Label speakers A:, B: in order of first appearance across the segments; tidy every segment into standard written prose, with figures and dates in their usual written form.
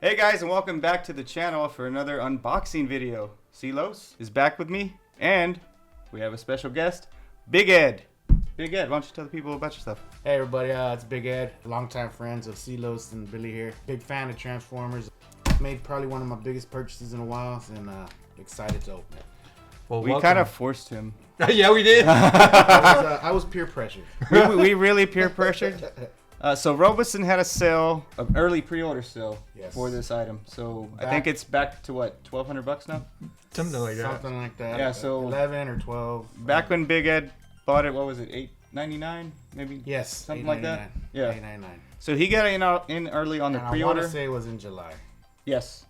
A: Hey guys, and welcome back to the channel for another unboxing video. Silos is back with me, and we have a special guest, Big Ed. Big Ed, why don't you tell the people about your stuff?
B: Hey everybody, it's Big Ed, longtime friends of Silos and Billy here. Big fan of Transformers. Made probably one of my biggest purchases in a while, and excited to open it.
A: Well, we kind of forced him.
C: Yeah, we did.
B: I was peer pressured.
A: we really peer pressured. So Robosen had a sale, an early pre-order sale for this item. So I think it's back to what, $1,200 now?
C: Something like that.
B: Something like that.
A: Yeah, so
B: 11 or 12.
A: Back when Big Ed bought it, what was it, $8.99 maybe?
B: Yes,
A: something like that.
B: Yeah, $8.99.
A: So he got in early on the pre-order.
B: I want to say it was in July.
A: Yes.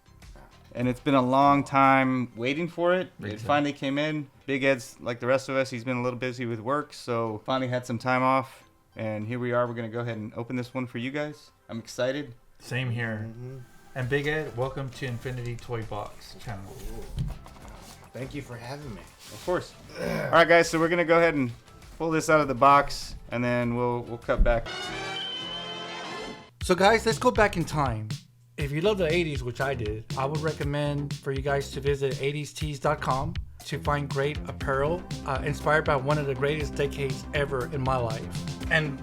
A: And it's been a long time waiting for it. It finally came in. Big Ed's like the rest of us. He's been a little busy with work, so finally had some time off. And here we are. We're going to go ahead and open this one for you guys. I'm excited.
C: Same here. Mm-hmm. And Big Ed, welcome to Infinity Toy Box channel.
B: Thank you for having me.
A: Of course. All right, guys. So we're going to go ahead and pull this out of the box, and then we'll cut back.
D: So guys, let's go back in time. If you love the 80s, which I did, I would recommend for you guys to visit 80stees.com to find great apparel inspired by one of the greatest decades ever in my life. And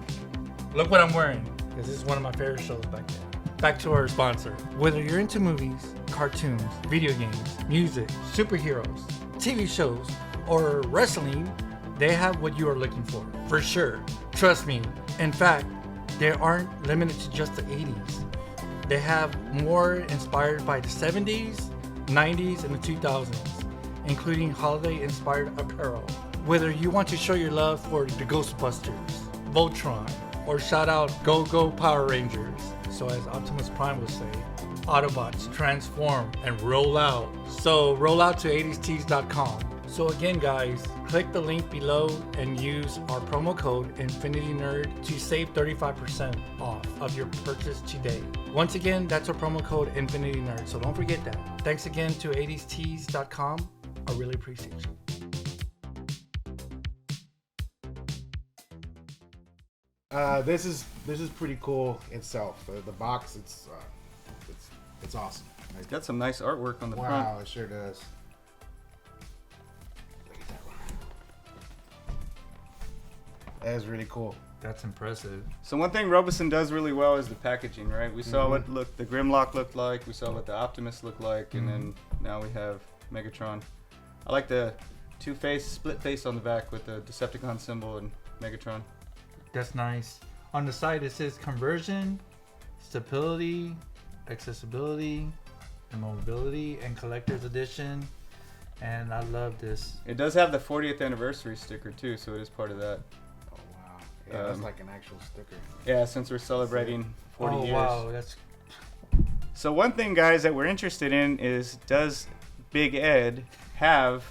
D: look what I'm wearing, because this is one of my favorite shows back then. Back to our sponsor. Whether you're into movies, cartoons, video games, music, superheroes, TV shows, or wrestling, they have what you are looking for sure. Trust me. In fact, they aren't limited to just the 80s. They have more inspired by the 70s, 90s, and the 2000s, including holiday-inspired apparel. Whether you want to show your love for the Ghostbusters, Voltron, or shout out Go Go Power Rangers. So as Optimus Prime would say, Autobots transform and roll out. So roll out to 80stees.com. So again guys, click the link below and use our promo code InfinityNerd to save 35% off of your purchase today. Once again, that's our promo code InfinityNerd, so don't forget that. Thanks again to 80stees.com. I really appreciate you.
B: This is pretty cool itself. The box, it's awesome.
A: It's got some nice artwork on the front.
B: Wow, it sure does. Look at that one. That is really cool.
C: That's impressive.
A: So one thing Robosen does really well is the packaging, right? We saw what the Grimlock looked like. We saw what the Optimus looked like, and then now we have Megatron. I like the split face on the back with the Decepticon symbol and Megatron.
C: That's nice. On the side it says conversion, stability, accessibility, and mobility, and collector's edition. And I love this.
A: It does have the 40th anniversary sticker too, so it is part of that.
B: Oh wow. Yeah, that's like an actual sticker.
A: Yeah, since we're celebrating 40 years.
C: Oh wow, that's...
A: So one thing, guys, that we're interested in is, does Big Ed have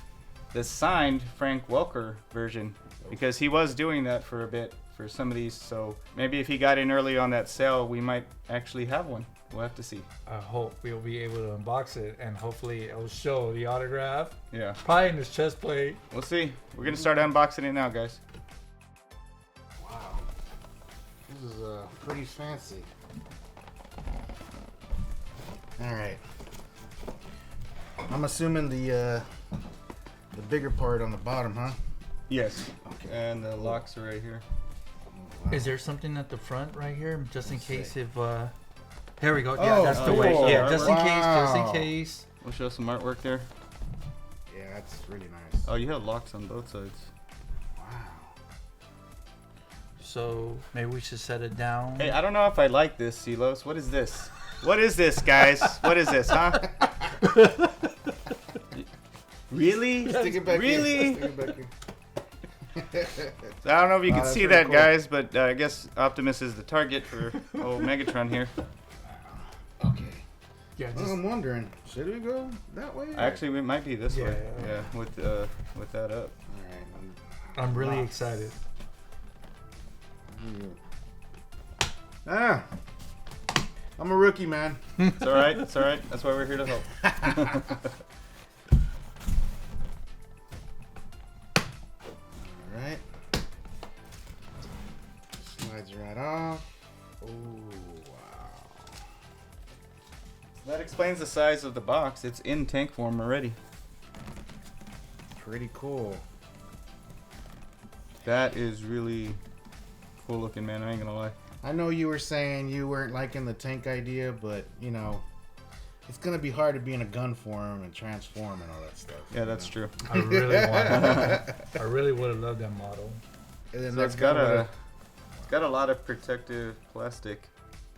A: the signed Frank Welker version? Because he was doing that for a bit for some of these, so maybe if he got in early on that sale, we might actually have one. We'll have to see.
C: I hope we'll be able to unbox it, and hopefully it'll show the autograph.
A: Yeah.
C: Probably in his chest plate.
A: We'll see. We're going to start unboxing it now, guys.
B: Wow. This is pretty fancy. Alright. I'm assuming the bigger part on the bottom, huh?
A: Yes.
B: Okay.
A: And the locks are right here.
B: Wow.
C: Is there something at the front right here, just in case if... Here we go.
B: Oh,
C: Yeah, that's the way.
A: cool.
C: Yeah, just in case. Just in
B: Wow.
C: case.
A: We'll show some artwork there.
B: Yeah, that's really nice.
A: Oh, you have locks on both sides.
B: Wow.
C: So maybe we should set it down.
A: Hey, I don't know if I like this, Silos. What is this? What is this, guys? What is this, huh? Really?
B: Stick it back
A: Really?
B: in. Stick it back in.
A: So I don't know if you can
B: that's
A: see
B: pretty
A: that,
B: cool.
A: guys, but I guess Optimus is the target for old Megatron here.
B: Okay.
C: Yeah,
B: Well,
C: just
B: I'm wondering, should we go that way?
A: Actually, it might be this way.
C: Yeah.
A: Yeah, with that up.
B: Alright.
C: I'm really
B: Box.
C: excited.
B: Ah. I'm a rookie, man.
A: It's all right. It's all right. That's why we're here to help.
B: Alright. Slides right off. Oh, wow.
A: That that explains the size of the box. It's in tank form already.
B: Pretty cool.
A: That is really cool looking, man. I ain't gonna lie.
B: I know you were saying you weren't liking the tank idea, but you know, it's gonna be hard to be in a gun form and transform and all that stuff.
A: Yeah, that's true.
C: I really want. I really would have loved that model.
B: And then
A: So
B: that's
A: it's got a lot of protective plastic.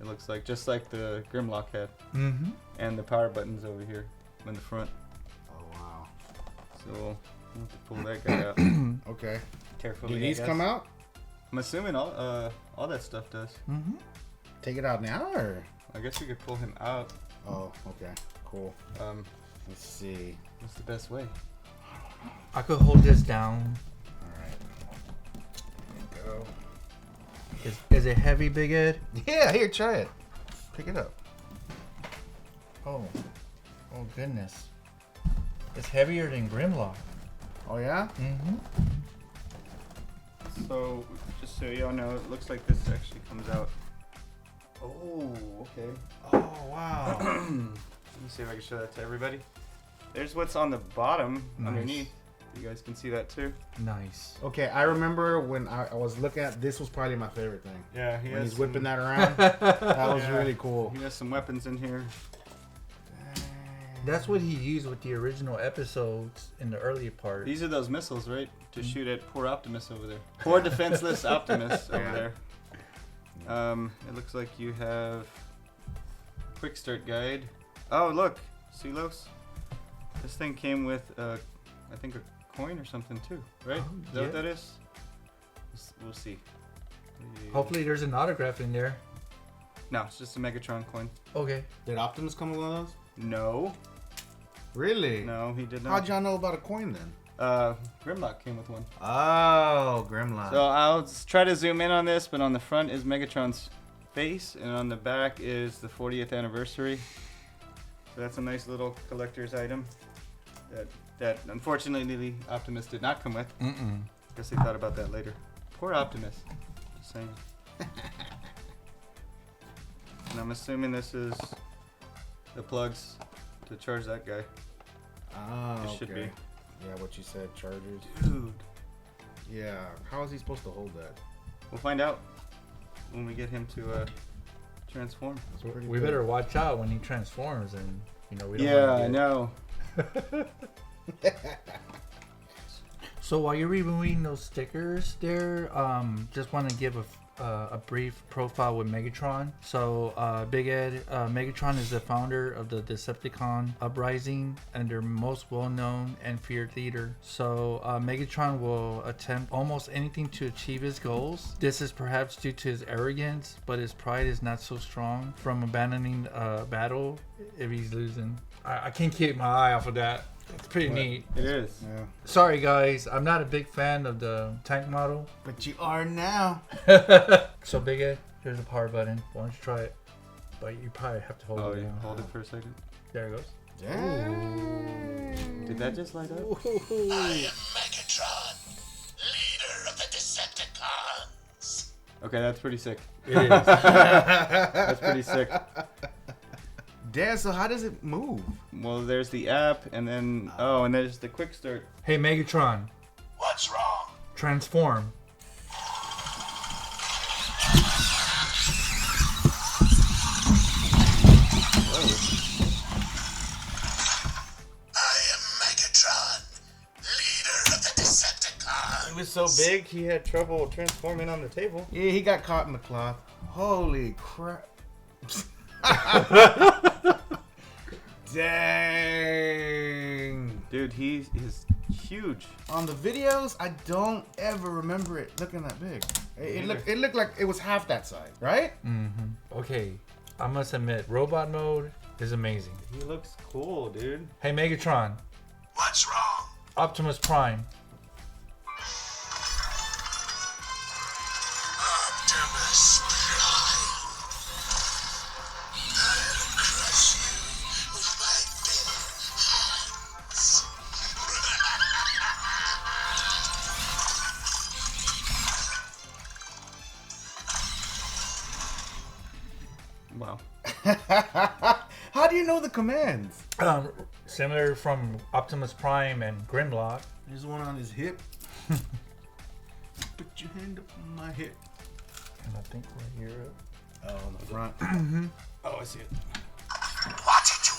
A: It looks like just like the Grimlock had,
C: Mm-hmm.
A: and the power buttons over here in the front.
B: Oh wow.
A: So we'll have to pull that guy out
B: Okay.
A: carefully.
B: Do
A: I
B: these
A: guess.
B: come out?
A: I'm assuming all that stuff does.
C: Mm-hmm.
B: Take it out now, or?
A: I guess we could pull him out.
B: Oh, okay. Cool. Let's see.
A: What's the best way?
C: I could hold this down.
B: All right. There you go.
C: Is it heavy, Big Ed?
B: Yeah, here, try it. Pick it up.
C: Oh goodness. It's heavier than Grimlock.
B: Oh yeah?
C: Mm-hmm.
A: So just so y'all know, it looks like this actually comes out. Oh, okay.
B: Oh wow.
A: Let me see if I can show that to everybody. There's what's on the bottom
C: Nice.
A: underneath. You guys can see that too.
C: Nice.
B: Okay, I remember when I was looking at this was probably my favorite thing.
A: Yeah, he
B: When
A: has
B: he's whipping
A: some,
B: that around, that was
A: Yeah.
B: really cool.
A: He has some weapons in here.
C: That's what he used with the original episodes in the earlier part.
A: These are those missiles, right? To shoot at poor Optimus over there. Poor defenseless Optimus over
B: Yeah.
A: there. It looks like you have quick start guide. Oh, look, Silos. This thing came with, I think, a coin or something too, right?
C: Oh,
A: Is that what
C: yeah.
A: that is? We'll see.
C: Hopefully there's an autograph in there.
A: No, it's just a Megatron coin.
C: Okay.
B: Did Optimus come with one of those?
A: No,
B: Really?
A: no, he did
B: How'd
A: not.
B: y'all know about a coin then?
A: Grimlock came with one.
B: Oh, Grimlock.
A: So I'll just try to zoom in on this, but on the front is Megatron's face, and on the back is the 40th anniversary. So that's a nice little collector's item that unfortunately Optimus did not come with.
C: Mm-mm.
A: Guess they thought about that later. Poor Optimus. Just saying. And I'm assuming this is the plugs to charge that guy.
B: Oh,
A: It should
B: okay.
A: be.
B: Yeah, what you said, chargers.
A: Dude.
B: Yeah, how is he supposed to hold that?
A: We'll find out when we get him to transform.
B: That's pretty
C: We
B: good.
C: better watch out when he transforms, and we don't.
A: Yeah,
C: wanna
A: I
C: get-
A: know.
C: So while you're removing those stickers there, just want to give a brief profile with Megatron. So Big Ed, Megatron is the founder of the Decepticon Uprising and their most well-known and feared leader. So Megatron will attempt almost anything to achieve his goals. This is perhaps due to his arrogance, but his pride is not so strong from abandoning a battle if he's losing. I can't keep my eye off of that. It's pretty neat.
A: It is.
B: Yeah.
C: Sorry guys, I'm not a big fan of the tank model.
B: But you are now.
C: So Big Ed, here's the power button. Why don't you try it? But you probably have to hold
A: Oh,
C: it
A: you
C: down.
A: hold it for a second.
C: There it goes.
B: Dang.
A: Did that just light up?
E: Megatron, leader of the Decepticons.
A: Okay, that's pretty sick.
C: It is.
A: That's pretty sick.
B: Damn, so how does it move?
A: Well, there's the app, and then and there's the quick start.
C: Hey Megatron,
E: What's wrong?
C: transform.
E: I am Megatron, leader of the Decepticons.
A: It was so big, he had trouble transforming on the table.
B: Yeah, he got caught in the cloth. Holy crap. Dang.
A: Dude, he is huge.
B: On the videos, I don't ever remember it looking that big. It looked like it was half that size, right?
C: Mm-hmm. Okay, I must admit, robot mode is amazing.
A: He looks cool, dude.
C: Hey Megatron,
E: What's wrong?
C: Optimus Prime.
E: Optimus Prime. I'll crush you with my bare hands.
A: Wow.
B: How do you know the commands?
C: Similar from Optimus Prime and Grimlock.
B: There's one on his hip. Put your hand up on my hip.
C: And I think right here.
B: Oh, on the front.
A: Oh, I see it.
E: Watch it, you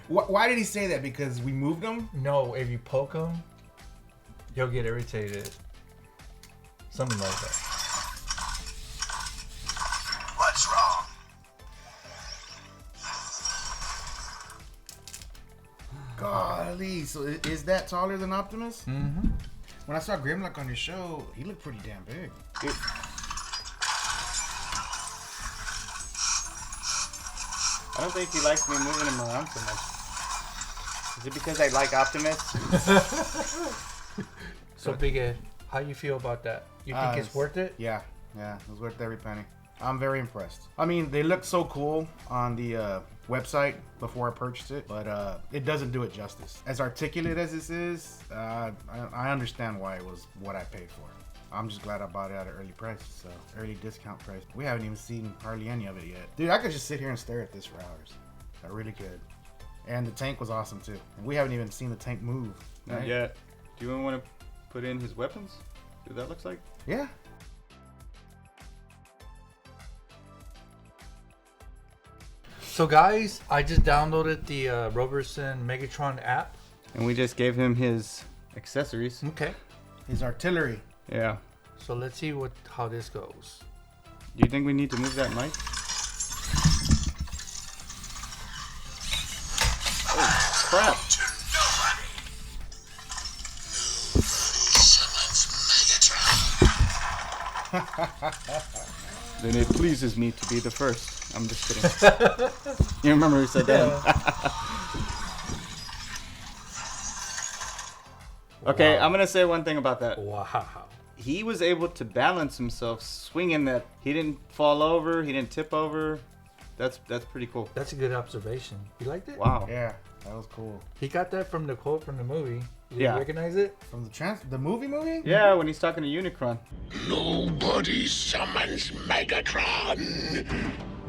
E: fool.
B: Why did he say that? Because we moved him?
C: No, if you poke him, he'll get irritated. Something like that.
E: What's wrong?
B: Golly, so is that taller than Optimus?
C: Mm-hmm.
B: When I saw Grimlock on your show, he looked pretty damn big.
A: I don't think he likes me moving him around so much. Is it because I like Optimus?
C: So Big Ed, how you feel about that? You think it's worth it?
B: Yeah, it was worth every penny. I'm very impressed. I mean, they looked so cool on the website before I purchased it, but it doesn't do it justice. As articulate as this is, I understand why it was what I paid for. I'm just glad I bought it at an early price, so early discount price. We haven't even seen hardly any of it yet. Dude, I could just sit here and stare at this for hours. I really could. And the tank was awesome too. And we haven't even seen the tank move.
A: Not
B: right?
A: yet. Do you want to put in his weapons? See what that looks like?
B: Yeah.
C: So guys, I just downloaded the Robosen Megatron app.
A: And we just gave him his accessories.
C: Okay.
B: His artillery.
A: Yeah.
C: So let's see how this goes.
A: Do you think we need to move that mic? Oh, crap.
E: To nobody. Nobody summons Megatron.
A: Then it pleases me to be the first. I'm just kidding. You remember who said that? Okay, I'm gonna say one thing about that.
C: Wow.
A: He was able to balance himself swinging that. He didn't fall over. He didn't tip over. That's pretty cool.
C: That's a good observation. You liked it?
A: Wow.
B: Yeah, that was cool.
C: He got that from the quote from the movie. Did
A: Yeah.
C: you recognize it?
B: From the movie?
A: Yeah, when he's talking to Unicron.
E: Nobody summons Megatron.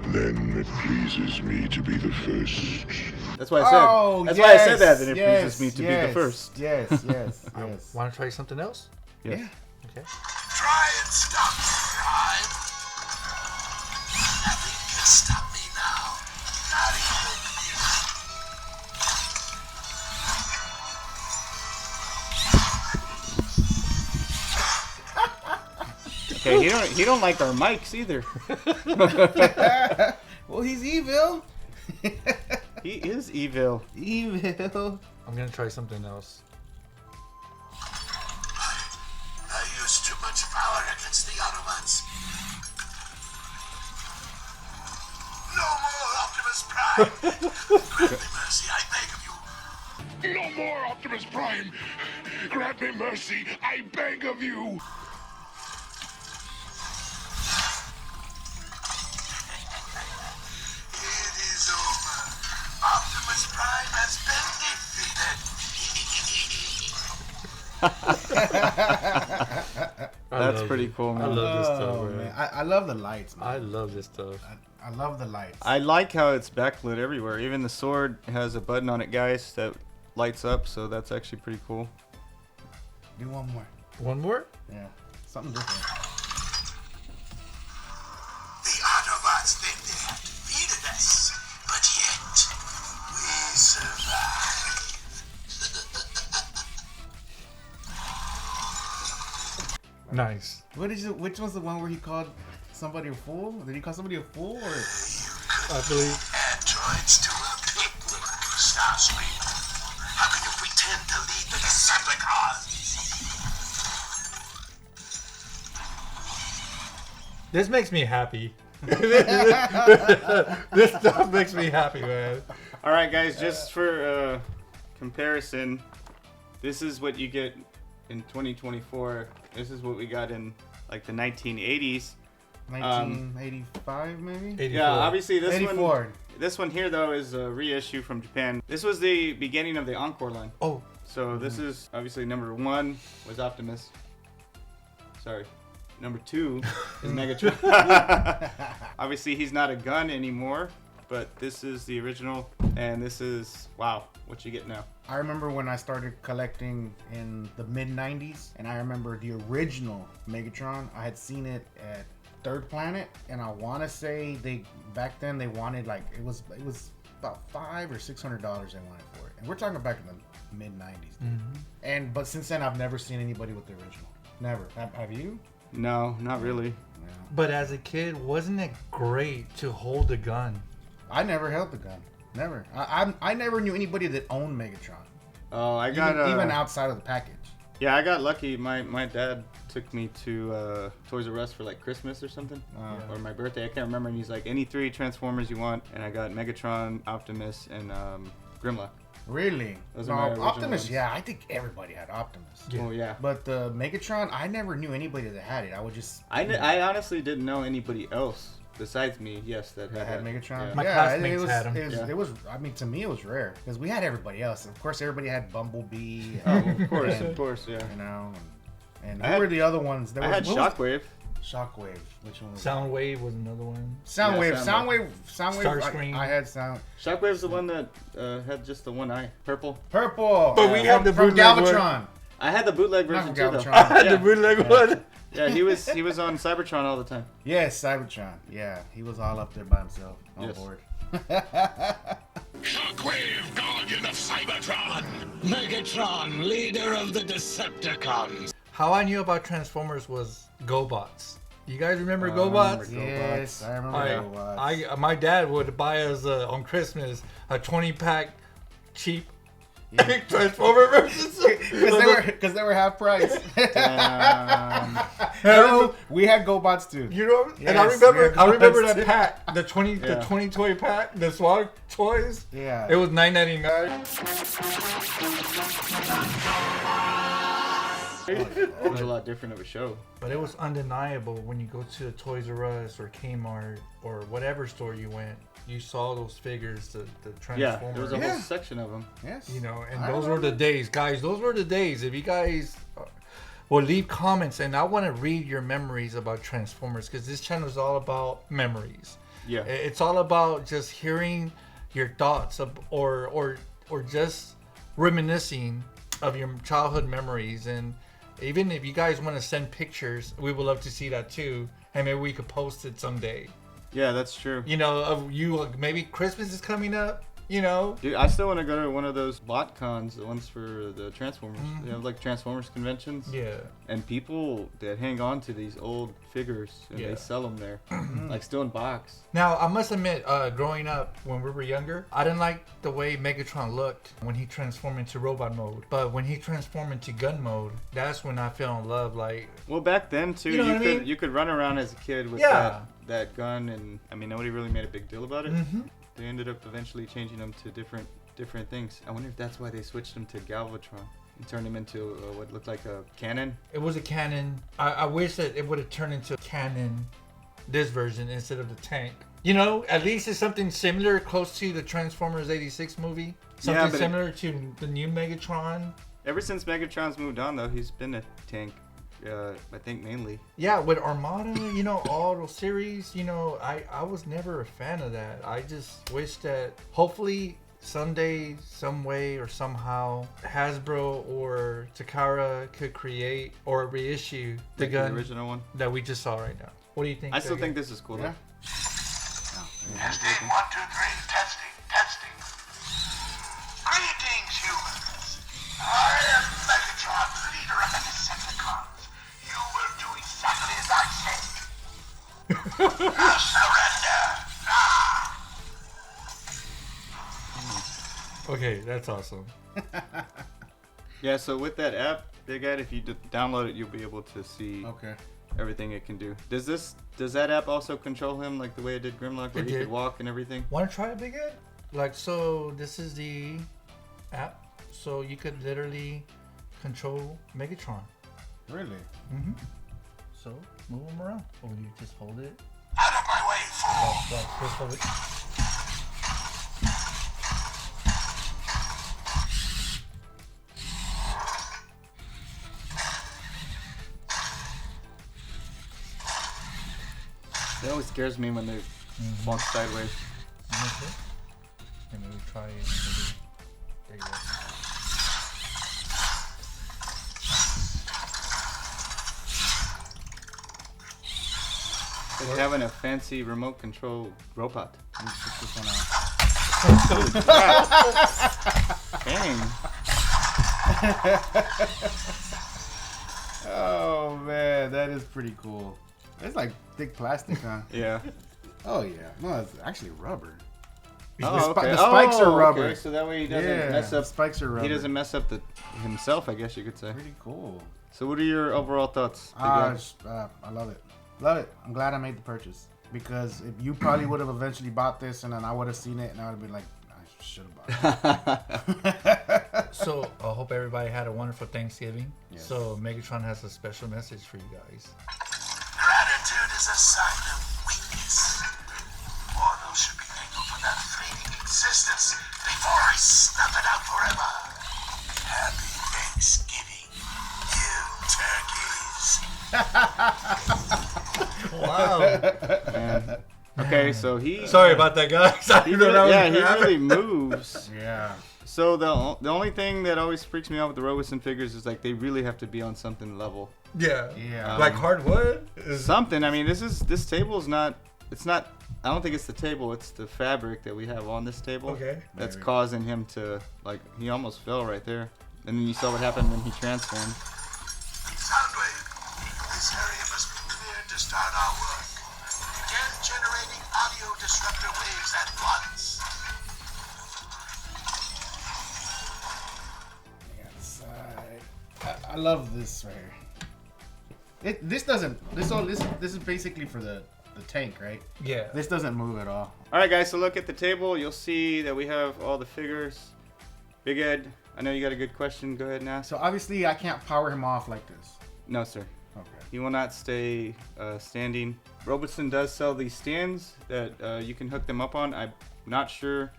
E: Then it pleases me to be the first.
A: That's why I said.
B: Oh,
A: that's why I said that. That it
B: yes,
A: pleases me to be
B: yes,
A: the first.
B: Yes, yes, yes.
C: Want to try something else?
A: Yes.
B: Yeah.
C: Okay.
E: Try and stop me, Prime. Nothing can stop me now. Not even
A: Okay, he don't like our mics either.
B: Well, he's evil.
A: He is evil.
B: Evil.
C: I'm gonna try something else.
E: I used too much power against the Autobots. No more Optimus Prime. Grant me mercy, I beg of you. No more Optimus Prime. Grant me mercy, I beg of you. It is over. Optimus Prime has been defeated.
A: That's pretty cool,
C: I
A: man.
C: love this stuff,
B: Oh,
C: man.
B: man. I love the lights, man.
C: I love this stuff.
B: I love the lights.
A: I like how it's backlit everywhere. Even the sword has a button on it, guys, that lights up. So that's actually pretty cool.
B: Do one more.
C: One more?
B: Yeah. Something different.
E: The Autobots think they have defeated us, but yet we survive.
C: Nice.
B: Which one's the one where he called somebody a fool? Did he call somebody a fool or?
C: I believe.
E: Androids to a picnic, Starscream. How can you pretend to lead the Decepticons?
C: This makes me happy. This stuff makes me happy, man.
A: All right, guys, just for comparison, this is what you get in 2024. This is what we got in like the 1980s.
B: 1985 maybe?
C: 84.
A: Yeah, obviously this
B: 84.
A: one. This one here though is a reissue from Japan. This was the beginning of the Encore line.
C: Oh,
A: So this is obviously number 1 was Optimus. Sorry. Number 2 is Megatron. Obviously, he's not a gun anymore, but this is the original, and this is, wow, what you get now.
B: I remember when I started collecting in the mid-90s, and I remember the original Megatron. I had seen it at Third Planet, and I want to say back then they wanted, like, it was about $500 or $600 they wanted for it. And we're talking back in the mid-90s. But since then, I've never seen anybody with the original. Never. Have you?
A: No, not really.
B: No.
C: But as a kid, wasn't it great to hold a gun?
B: I never held the gun. Never. I never knew anybody that owned Megatron.
A: Oh, I got
B: even outside of the package.
A: Yeah, I got lucky. My dad took me to Toys R Us for like Christmas or something, or my birthday. I can't remember. And he's like, any 3 Transformers you want, and I got Megatron, Optimus, and Grimlock.
B: Really?
A: Those
B: No,
A: are my original
B: Optimus.
A: ones.
B: Yeah, I think everybody had Optimus.
C: Yeah.
A: Oh yeah.
B: But the Megatron, I never knew anybody that had it. I would just.
A: I honestly didn't know anybody else besides me. Yes, that
B: I had
A: that.
B: Megatron.
A: Yeah.
C: My
B: Yeah,
C: classmates had 'em.
B: It was. I mean, to me, it was rare because we had everybody else. Of course, everybody had Bumblebee.
A: Oh, of
B: and,
A: course, yeah.
B: You know, and
A: I
B: who
A: had-
B: were the other ones? There
A: I
B: was,
A: had
B: what was-
A: Shockwave.
B: Shockwave. Which one was
C: Soundwave was another one.
B: that? Soundwave.
A: Yeah,
B: Soundwave.
C: Starscream.
B: I had Sound.
A: Shockwave's the one that had just the one eye, purple.
B: Purple.
C: But we had the
B: from
C: bootleg one.
B: Galvatron.
A: I had the bootleg
B: Not
A: version
B: from
A: too, though.
B: Galvatron.
C: I had
A: Yeah.
C: the bootleg one.
A: Yeah, he was on Cybertron all the time.
B: Yes, Cybertron. Yeah, he was all up there by himself on
A: Yes.
B: board.
E: Shockwave, guardian of Cybertron. Megatron, leader of the Decepticons.
C: How I knew about Transformers was GoBots. You guys remember GoBots?
B: Yes, I remember GoBots.
C: My dad would buy us on Christmas a 20-pack cheap Transformer versions.
B: Because they were half price.
A: Um,
B: We had GoBots too.
C: You know, and
B: Yes,
C: I
B: we had
C: remember
B: GoBots
C: that
B: too.
C: pack, the 20 toy pack, the SWAT toys.
B: Yeah.
C: It was $9.99.
A: it was a lot different of a show.
C: But it was undeniable when you go to Toys R Us or Kmart or whatever store you went, you saw those figures, the
A: Yeah,
C: Transformers.
A: there was a
B: Yeah.
A: whole section of them.
B: Yes.
C: You know, and
B: I
C: those were the days, guys. Those were the days. If you guys will leave comments, and I want to read your memories about Transformers, because this channel is all about memories.
A: Yeah.
C: It's all about just hearing your thoughts or just reminiscing of your childhood memories. And even if you guys want to send pictures, we would love to see that too. And maybe we could post it someday.
A: Yeah, that's true.
C: You know, of you, maybe Christmas is coming up. You know,
A: Dude, I still want to go to one of those bot cons, the ones for the Transformers. They have like Transformers conventions.
C: yeah.
A: And people that hang on to these old figures and
C: Yeah.
A: they sell them there, like still in box.
C: Now, I must admit, growing up when we were younger, I didn't like the way Megatron looked when he transformed into robot mode. But when he transformed into gun mode, that's when I fell in love. Like,
A: Well, back then too,
C: You know what I
A: could
C: mean?
A: you could run around as a kid with
C: Yeah.
A: that gun, and I mean nobody really made a big deal about it.
C: Mm-hmm.
A: They ended up eventually changing them to different things. I wonder if that's why they switched them to Galvatron and turned him into what looked like a cannon.
C: it was a cannon. I wish that it would have turned into a cannon, this version, instead of the tank. You know, at least it's something similar, close to the Transformers '86 movie. Something
A: but
C: similar to the new Megatron.
A: Ever since Megatron's moved on, though, he's been a tank. I think mainly.
C: Yeah, with Armada, you know, all those series, you know, I was never a fan of that. I just wish that hopefully someday, some way or somehow, Hasbro or Takara could create or reissue the
A: Like
C: gun
A: the original one.
C: that we just saw right now. What do you think?
A: I still
C: Sergey?
A: think this is cool.
B: Yeah.
A: Though.
E: Testing, 1, 2, 3, testing. Greetings, humans. I am Megatron, leader of the Decepticons. You will do exactly as I said. Now surrender.
C: Okay, that's awesome.
A: Yeah. So with that app, Big Ed, if you download it, you'll be able to see
B: Okay.
A: everything it can do. Does that app also control him like the way it did Grimlock, where
C: It
A: he
C: did.
A: could walk and everything?
C: Want to try it, Big Ed? Like, so this is the app. So you could literally control Megatron.
B: Really?
C: So move him around. Or you just hold it.
E: Out of my way, fool.
C: Just hold it.
A: It always scares me when they walk sideways.
C: Okay. And maybe try it. Maybe. There you go.
A: Like having a fancy remote control robot.
B: Let me put this one out.
A: Dang.
B: Oh man, that is pretty cool. It's like thick plastic, huh?
A: Yeah.
B: Oh yeah. No, it's actually rubber.
A: Oh,
B: the
A: okay.
B: spikes are rubber.
A: Okay, so that way he doesn't
B: Yeah,
A: mess up.
B: spikes are rubber.
A: He doesn't mess up himself, I guess you could say.
B: Pretty cool.
A: So what are your overall thoughts? Big Ed?
B: I love it. Love it. I'm glad I made the purchase. Because if you probably would have eventually bought this and then I would have seen it and I would have been like, I should have bought it.
C: So I hope everybody had a wonderful Thanksgiving.
B: Yes.
C: So Megatron has a special message for you guys.
E: Gratitude is a sign of weakness. Mortals should be thankful for that fleeting existence before I snuff it out forever. Happy Thanksgiving, you turkeys.
C: Wow.
A: Man. Okay, so he.
C: Sorry about that, guys. I
A: He
C: didn't know that was
A: really,
C: gonna
A: he
C: happen.
A: really moves.
B: Yeah.
A: So the only thing that always freaks me out with the Robosen figures is like they really have to be on something level.
C: Yeah.
B: Yeah.
C: Like hardwood? Is-
A: Something. I mean, this table is not. It's not. I don't think it's the table. It's the fabric that we have on this table.
C: Okay.
A: That's
B: Maybe.
A: causing him to like. He almost fell right there. And then you saw what happened when he transformed.
E: Soundwave, this area must be cleared to start our work. Begin generating audio disruptor waves at once.
B: I love this right here. This is basically for the tank, right?
C: Yeah.
B: This doesn't move at all.
A: All right, guys. So look at the table. You'll see that we have all the figures. Big Ed, I know you got a good question. Go ahead and ask.
B: So obviously I can't power him off like this.
A: No, sir.
B: Okay.
A: He will not stay standing. Robosen does sell these stands that you can hook them up on. I'm not sure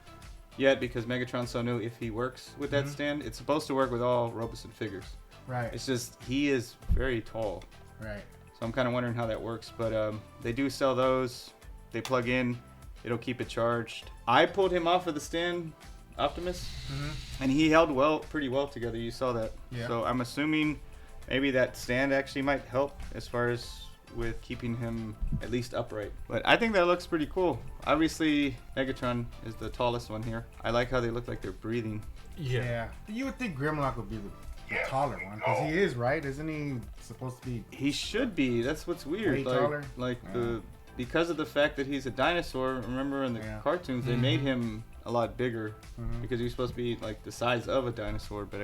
A: yet because Megatron's so new if he works with that stand. It's supposed to work with all Robosen figures.
B: Right.
A: It's just he is very tall.
B: Right.
A: So I'm kind of wondering how that works. But they do sell those. They plug in. It'll keep it charged. I pulled him off of the stand, Optimus, and he held pretty well together. You saw that.
B: Yeah.
A: So I'm assuming maybe that stand actually might help as far as with keeping him at least upright. But I think that looks pretty cool. Obviously, Megatron is the tallest one here. I like how they look like they're breathing.
B: Yeah. You would think Grimlock would be the taller one because he is, right? Isn't he supposed to be?
A: He should be. That's what's weird.
B: Way taller?
A: Because of the fact that he's a dinosaur. Remember in the
B: Yeah.
A: cartoons they made him a lot bigger because he was supposed to be like the size of a dinosaur. But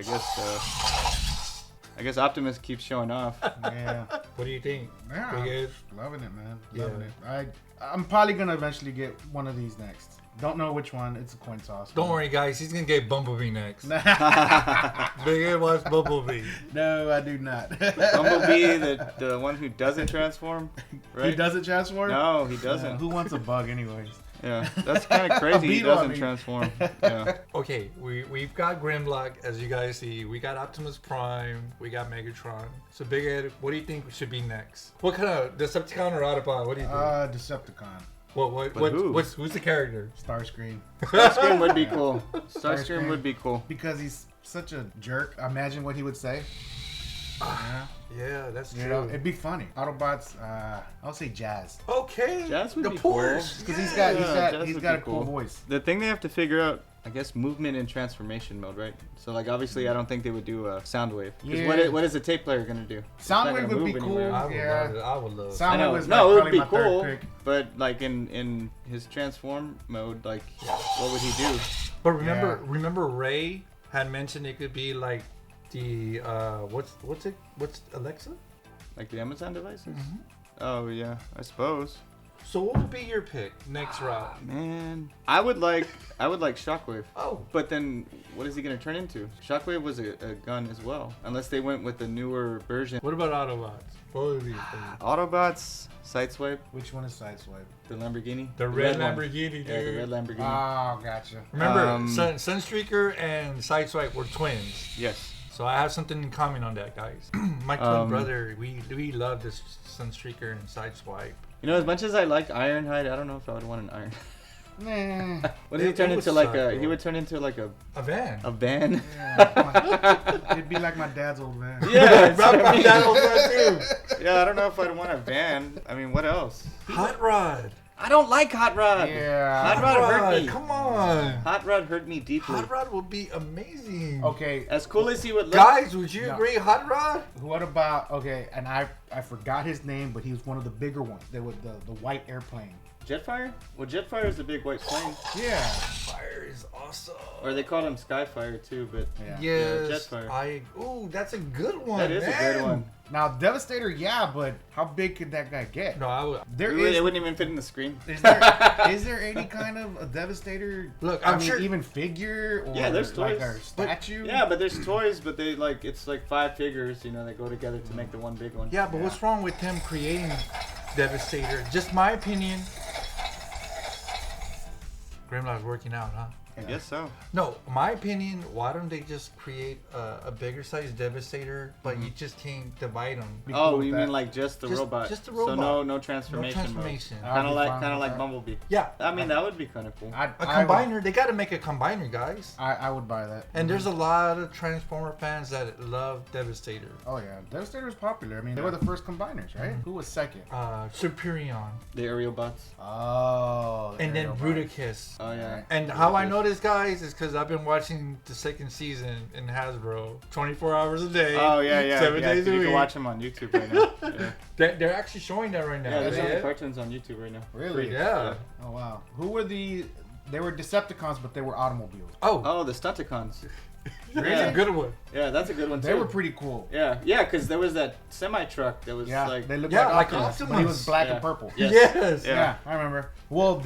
A: I guess Optimus keeps showing off.
B: Yeah.
C: What do you think?
B: Yeah.
C: Big Ed?
B: Loving it, man.
C: Yeah.
B: Loving it. I'm probably gonna eventually get one of these next. Don't know which one. It's a coin toss.
C: Don't worry, guys. He's gonna get Bumblebee next. Big Ed wants Bumblebee.
B: No, I do not.
A: Bumblebee, the one who doesn't transform, right?
B: He doesn't transform?
A: No, he doesn't.
B: Who wants a bug, anyways?
A: Yeah, that's kind of crazy. He
B: beetle, I
A: doesn't
B: mean.
A: transform. Yeah.
C: Okay, we've got Grimlock, as you guys see. We got Optimus Prime. We got Megatron. So, Big Ed, what do you think should be next? What kind of Decepticon or Autobot? What do you think?
B: Decepticon.
C: Who's the character?
B: Starscream.
A: Starscream would be cool. Starscream
B: Starscream.
A: would be cool.
B: Because he's such a jerk. Imagine what he would say. Yeah.
C: Yeah, that's
B: You
C: true.
B: know, it'd be funny. Autobots, I'll say Jazz.
C: Okay.
A: Jazz would
C: the
A: be cool.
C: Porsche.
B: Because
A: Jazz
B: he's
A: would
B: got
A: be
B: a cool
A: cool.
B: voice.
A: The thing they have to figure out, I guess, movement and transformation mode, right? So, like, obviously, I don't think they would do a Soundwave. Because
B: Yeah.
A: what is a tape player gonna do? It's not
B: Soundwave
A: gonna
B: would be
A: move
B: cool.
A: anywhere.
C: I would
B: Yeah.
C: love it. I would love it.
A: I
B: Soundwave
A: know.
B: was
A: No, it would
B: probably
A: be
B: my third
A: cool.
B: pick.
A: But like in his transform mode, like what would he do?
C: But
B: Yeah.
C: remember Ray had mentioned it could be like the what's Alexa?
A: Like the Amazon devices? Oh yeah, I suppose.
C: So what would be your pick next route?
A: Man, I would like Shockwave.
C: Oh,
A: But then, what is he gonna turn into? Shockwave was a gun as well, unless they went with the newer version.
C: what about Autobots? What would be
A: Autobots, Sideswipe,
B: Which one is Sideswipe?
A: the Lamborghini.
C: the red
A: one.
C: Lamborghini, dude?
A: Yeah, the red Lamborghini.
B: Oh, gotcha.
C: Remember,
A: Um,
C: Sunstreaker and Sideswipe were twins.
A: Yes.
C: So
D: So I have something in common on that, guys. My twin brother, we love this Sunstreaker and Sideswipe.
A: You know, as much as I like Ironhide, I don't know if I would want an Iron.
B: Nah.
A: What did he
D: It
A: turn
D: would
A: into? Like
D: suck,
A: a?
D: bro.
A: He would turn into like a
D: A van.
A: van.
B: Yeah, it'd be like my dad's old van.
A: Yeah, that's what I mean.
D: That was that too.
A: Yeah, I don't know if I'd want a van. I mean, what else?
D: Hot Rod.
A: I don't like Hot Rod.
B: Yeah.
A: Hot Rod hurt me.
D: Come on.
A: Hot Rod hurt me deeply.
D: Hot Rod will be amazing.
B: Okay.
A: As cool as he would look.
D: Guys, would you
B: No.
D: agree? Hot Rod?
B: What about and I forgot his name, but he was one of the bigger ones. They were the white airplane.
A: Jetfire? Well, Jetfire is the big white plane.
B: Yeah.
D: Fire is awesome.
A: Or they called him Skyfire too, but
B: Yeah.
D: Yes.
A: Jetfire.
D: Ooh, that's a good one.
A: that is a good
D: man.
A: one.
B: Now Devastator, yeah, but how big could that guy get?
D: No, I would.
B: There
A: It
B: is.
A: wouldn't even fit in the screen.
B: Is there any kind of a Devastator?
D: Look,
B: I
D: I'm
B: mean,
D: sure-
B: even figure or
A: Yeah, there's
B: like
A: toys.
B: a statue.
A: Yeah, but there's toys, but they like it's like 5 figures. You know, they go together to make the one big one.
D: Yeah, but what's wrong with him creating Devastator? Just my opinion. Grimlock's working out, huh?
A: I guess so.
D: No, my opinion. Why don't they just create a bigger size Devastator, but you just can't divide them?
B: Be
A: Oh,
B: cool with
A: you
B: that.
A: mean like just the robot?
D: just the
A: So
D: robot.
A: no transformation.
D: No transformation.
A: Kind of
B: I'd be
A: like
B: fine with that.
A: Bumblebee.
D: Yeah,
A: I mean, that would be kind of cool.
B: A
D: a combiner. They got to make a combiner, guys.
B: I would buy that.
D: And there's a lot of Transformer fans that love Devastator.
B: Oh yeah, Devastator was popular. I mean, they were the first combiners, right? Who was second?
D: Superion.
A: The aerial bots.
B: Oh.
D: And then
B: Aerial
D: Bruticus.
A: Oh yeah.
D: And how I know this, guys, is because I've been watching the second season in Hasbro 24 hours a day.
A: Oh yeah.
D: 7 days a
A: You
D: week.
A: can watch them on YouTube right now. Yeah,
D: They're actually showing that right now.
A: yeah there's
D: Yeah.
A: all the cartoons on YouTube right now.
B: Really?
D: Yeah.
B: Oh wow. Who were the? They were Decepticons, but they were automobiles.
D: Oh,
A: Oh, the Stunticons.
D: that's
A: yeah.
D: a good one.
A: Yeah, that's a good one too.
B: They were pretty cool.
A: Yeah, because there was that semi truck that was
B: Yeah,
A: like.
B: they looked
D: Yeah,
B: like
D: like
B: Optimus, but he was
D: Optimus.
B: black
A: Yeah.
B: and purple.
A: Yes.
D: Yes.
A: Yeah.
B: Yeah, I remember. Well,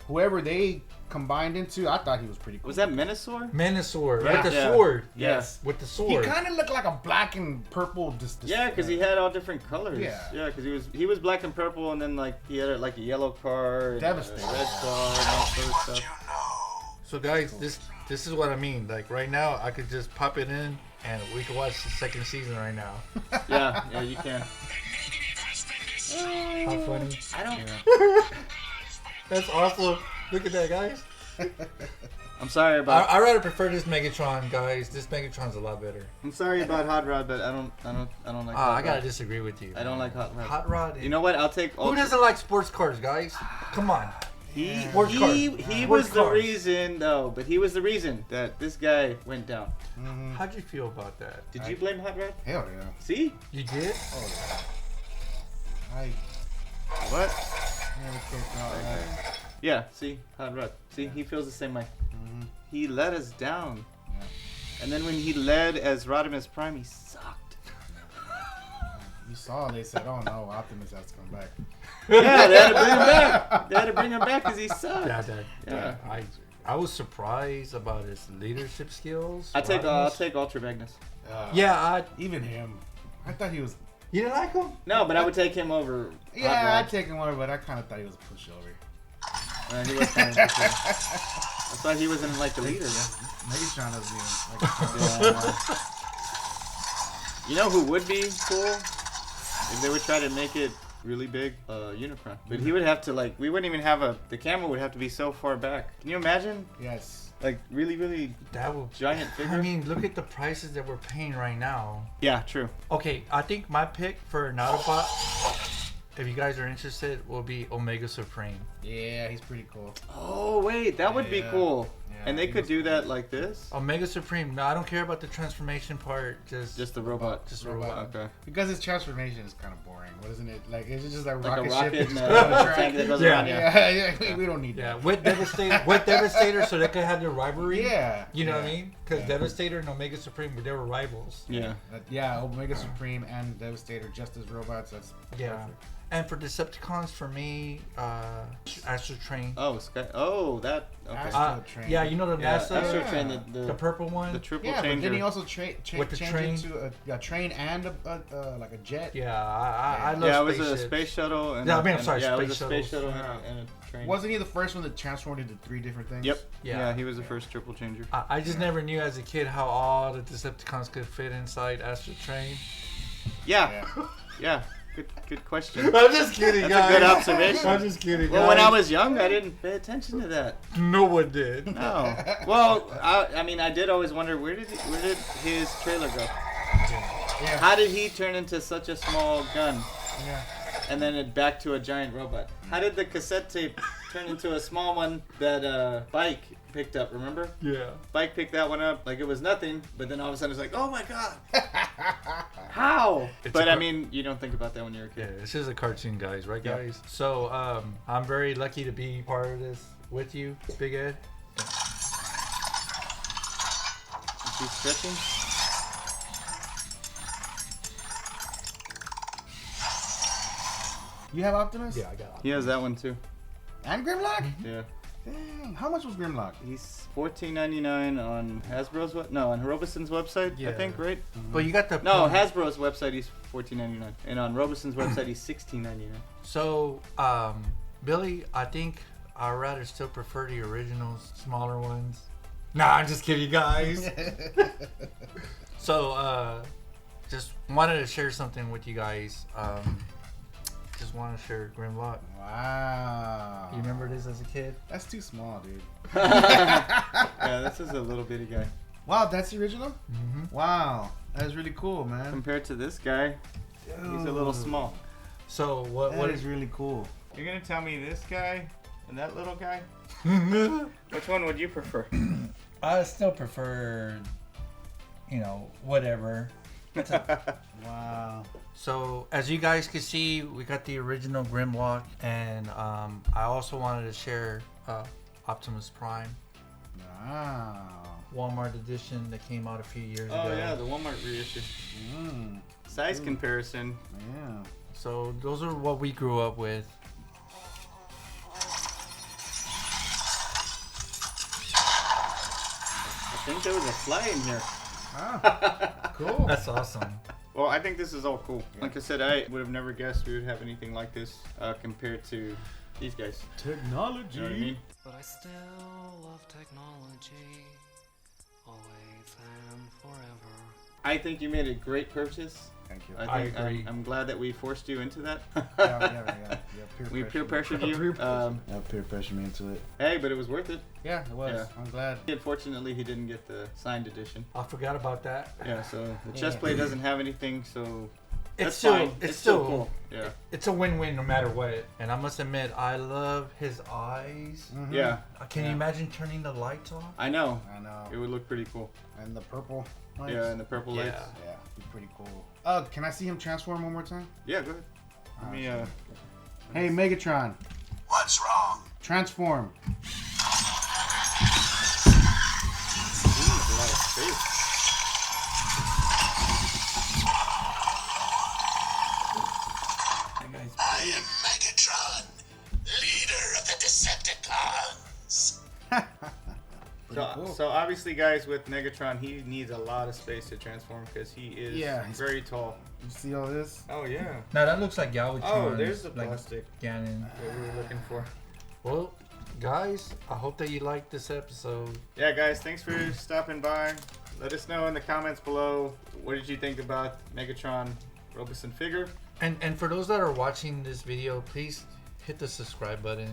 B: whoever they combined into, I thought he was pretty cool.
A: Was that Menasor?
D: Menasor
B: Yeah.
D: with the
A: Yeah.
D: sword.
A: Yes.
D: With the
B: He
D: sword.
B: kind of looked like a black and purple. Just
A: Yeah, because he had all different colors.
B: Yeah.
A: Yeah, because he was black and purple, and then like he had like a yellow car, and
B: Devastator.
A: a red car, and all sort of
E: You
A: stuff.
E: know.
D: So guys, this is what I mean. Like right now, I could just pop it in and we could watch the second season right now.
A: Yeah, you can.
D: How funny!
A: I don't.
D: That's awesome. Look at that, guys.
A: I'm sorry about.
D: I rather prefer this Megatron, guys. This Megatron's a lot better.
A: I'm sorry about Hot Rod, but I don't like. Hot
D: I gotta
A: Rod.
D: disagree with you.
A: I don't like Hot Rod.
D: Hot Rod.
A: You know what? I'll take.
D: Who doesn't like sports cars, guys? Come on.
A: He
D: Sports cars.
A: he
D: Sports
A: was the
D: cars.
A: reason though, but he was the reason that this guy went down.
D: How'd you feel about that?
A: Did you blame Hot Rod?
B: Hell yeah.
A: See?
D: You did?
B: Oh yeah. I
A: What?
B: never thought that.
A: Yeah. See, Hot Rod. See, he feels the same way. He let us down.
B: Yeah.
A: And then when he led as Rodimus Prime, he sucked.
B: You saw they said, "Oh no, Optimus has to come back."
A: Yeah, they had to bring him back. They had to bring him back because he sucked.
D: Yeah. I was surprised about his leadership skills.
A: I'll take
D: Rodimus.
A: Ultra Magnus.
D: Yeah,
B: Even him. I thought he was.
D: you didn't like him?
A: No, but I would take him over.
B: Yeah,
A: Hot
B: I'd
A: Rod.
B: take him over, but I kind of thought he was a pushover.
A: He was kind of I thought he wasn't like the leader.
B: Megatron was being like.
A: You know who would be cool if they would try to make it really big? Unicron. But he would have to like. We wouldn't even have the camera would have to be so far back. Can you imagine?
B: Yes.
A: Like really
D: That would.
A: giant figure.
D: I mean, look at the prices that we're paying right now.
A: Yeah, true.
D: Okay, I think my pick for an Autobot, if you guys are interested, will be Omega Supreme.
B: Yeah, he's pretty cool.
A: Oh wait, that would be
B: Yeah.
A: cool.
B: Yeah,
A: And they
B: he
A: could
B: was
A: do
B: cool.
A: that like this.
D: Omega Supreme. No, I don't care about the transformation part.
A: Just the robot.
D: Just
B: Robot.
D: robot.
A: Okay.
B: Because his transformation is kind of boring, wasn't it? Like, is it just like,
A: Like a
B: rocket
A: rocket
B: ship?
A: and
B: that's
A: a
B: just on the
A: tank that goes
D: Yeah.
A: around. Yeah.
B: Yeah, we don't need
D: Yeah,
B: that.
D: with Devastator, so they could have their rivalry.
B: Yeah.
D: You know
B: yeah.
D: what I mean? Because
B: Yeah.
D: Devastator and Omega Supreme, they were rivals.
A: Yeah.
B: Yeah, Omega Supreme and Devastator just as robots. That's
D: Yeah.
B: perfect.
C: And for Decepticons, for me, Astro Train.
A: Oh, Sky. Oh, that. Okay.
B: Astro Train.
C: Yeah, you know the
A: Yeah,
C: NASA,
A: Astro
B: Yeah.
A: Train,
C: the purple one.
A: the triple
B: Yeah, but
A: changer.
B: then he also
C: With the
B: changed
C: train?
B: into a train and like a jet.
C: Yeah, I love
A: Yeah, it was
C: spaceships.
A: a space shuttle. And
C: Yeah,
A: a-
C: I mean, I'm
A: and-
C: sorry,
A: Yeah, it was a
C: space
A: space
C: shuttles.
A: shuttle
B: Yeah.
A: and a train.
B: Wasn't he the first one that transformed into 3 different things?
A: Yep.
C: Yeah.
A: Yeah, he was the first triple changer.
C: I just never knew as a kid how all the Decepticons could fit inside Astro Train.
A: Yeah.
B: Yeah.
A: Yeah. Good question.
C: I'm just kidding,
A: That's a good observation.
C: I'm just kidding,
A: Well, when I was young, I didn't pay attention to that.
C: no one did.
A: No. Well, I mean, I did always wonder where did his trailer go?
B: Yeah.
A: How did he turn into such a small gun
B: Yeah.
A: and then it back to a giant robot? How did the cassette tape turn into a small one that Bike picked up? Remember?
C: Yeah.
A: Bike picked that one up like it was nothing, but then all of a sudden it's like, oh my god, how?
C: It's
A: But
C: a
A: I
C: car-
A: mean, you don't think about that when you're a
C: Yeah,
A: kid.
C: this is a cartoon, guys, right,
A: Yeah.
C: guys? So, I'm very lucky to be part of this with you, Big Ed.
A: Is he stretching?
B: You have Optimus?
C: Yeah, I got
A: He has that one too.
B: And Grimlock?
A: Yeah.
B: Dang. How much was Grimlock?
A: He's $14.99 on Hasbro's on Robosen's website, I
C: Yeah.
A: think, right?
C: But you got the
A: No,
C: point.
A: Hasbro's website he's $14.99, and on Robosen's website he's $16.99.
C: So, Billy, I think I'd rather still prefer the originals, smaller ones. Nah, I'm just kidding, guys. So, just wanted to share something with you guys. Just want to share Grimlock.
B: Wow.
C: You remember this as a kid?
B: That's too small, dude.
A: Yeah, this is a little bitty guy.
B: Wow, that's the original?
C: Mm-hmm.
B: Wow. That's really cool, man.
A: Compared to this guy, he's a little small.
C: So, what
B: What
C: is
B: is really cool?
A: You're gonna tell me this guy and that little guy? Which one would you prefer?
D: I still prefer, whatever.
B: Wow.
C: So, as you guys can see, we got the original Grimlock, and I also wanted to share Optimus Prime
B: Wow.
C: Walmart edition that came out a few years
A: Oh
C: ago.
A: yeah, the Walmart reissue.
B: Mm.
A: Size comparison.
B: Yeah.
C: So those are what we grew up with.
A: I think there was a fly in here.
B: Ah, cool.
C: That's awesome.
A: Well, I think this is all cool. Like I said, I would have never guessed we would have anything like this compared to these guys.
B: Technology.
A: You know what I mean?
F: But I still love technology, always and forever.
A: I think you made a great purchase.
B: Thank you.
C: I
A: think
C: agree.
A: I'm glad that we forced you into that.
B: Yeah,
A: We peer pressured you.
B: Yeah, peer pressure me into it.
A: Hey, but it was worth it.
B: Yeah, it was.
A: Yeah.
B: I'm glad.
A: Unfortunately, he didn't get the signed edition.
C: I forgot about that.
A: Yeah, so the chest plate doesn't have anything, so that's
C: still,
A: fine.
C: it's still
A: cool. Yeah.
C: It's a win-win no matter what. And I must admit, I love his eyes.
B: Mhm.
A: Yeah,
C: Can you imagine turning the lights off?
A: I know.
B: I know.
A: It would look pretty cool.
B: And the purple lights.
A: Yeah, and the purple
C: Yeah.
A: lights.
B: Yeah, be pretty cool. Can I see him transform one more time?
A: Yeah, go ahead. Let me,
B: Hey, Megatron,
E: What's wrong?
B: transform.
A: ooh, that's a lot of space.
E: I am Megatron, leader of the Decepticons.
A: So obviously, guys, with Megatron, he needs a lot of space to transform because he is very tall.
B: You see all this?
A: Oh yeah.
C: No, that looks like Galvatron.
A: Oh, there's the
C: like
A: plastic
C: Ganon.
A: that we were looking for.
C: Well, guys, I hope that you liked this episode.
A: Yeah, guys, thanks for stopping by. Let us know in the comments below what did you think about Megatron Robosen figure.
C: And for those that are watching this video, please hit the subscribe button.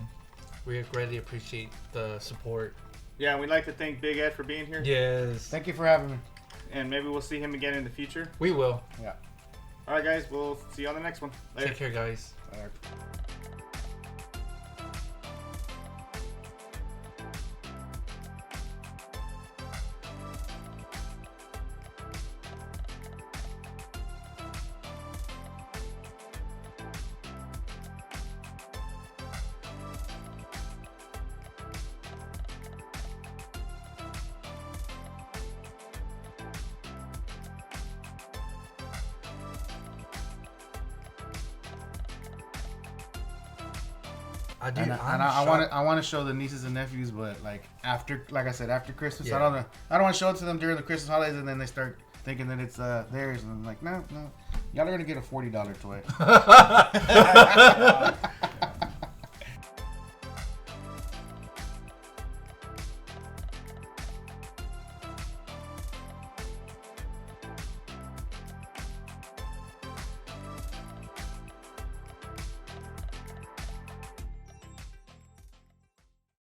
C: We greatly appreciate the support.
A: Yeah, and we'd like to thank Big Ed for being here.
C: Yes.
B: Thank you for having me.
A: And maybe we'll see him again in the future.
C: We will.
B: Yeah.
A: All right, guys, we'll see you on the next one. Later.
C: Take care, guys.
B: All right. I want to show the nieces and nephews, but like I said, after Christmas, I don't want to show it to them during the Christmas holidays, and then they start thinking that it's theirs, and I'm like, no, y'all are gonna get a $40 toy.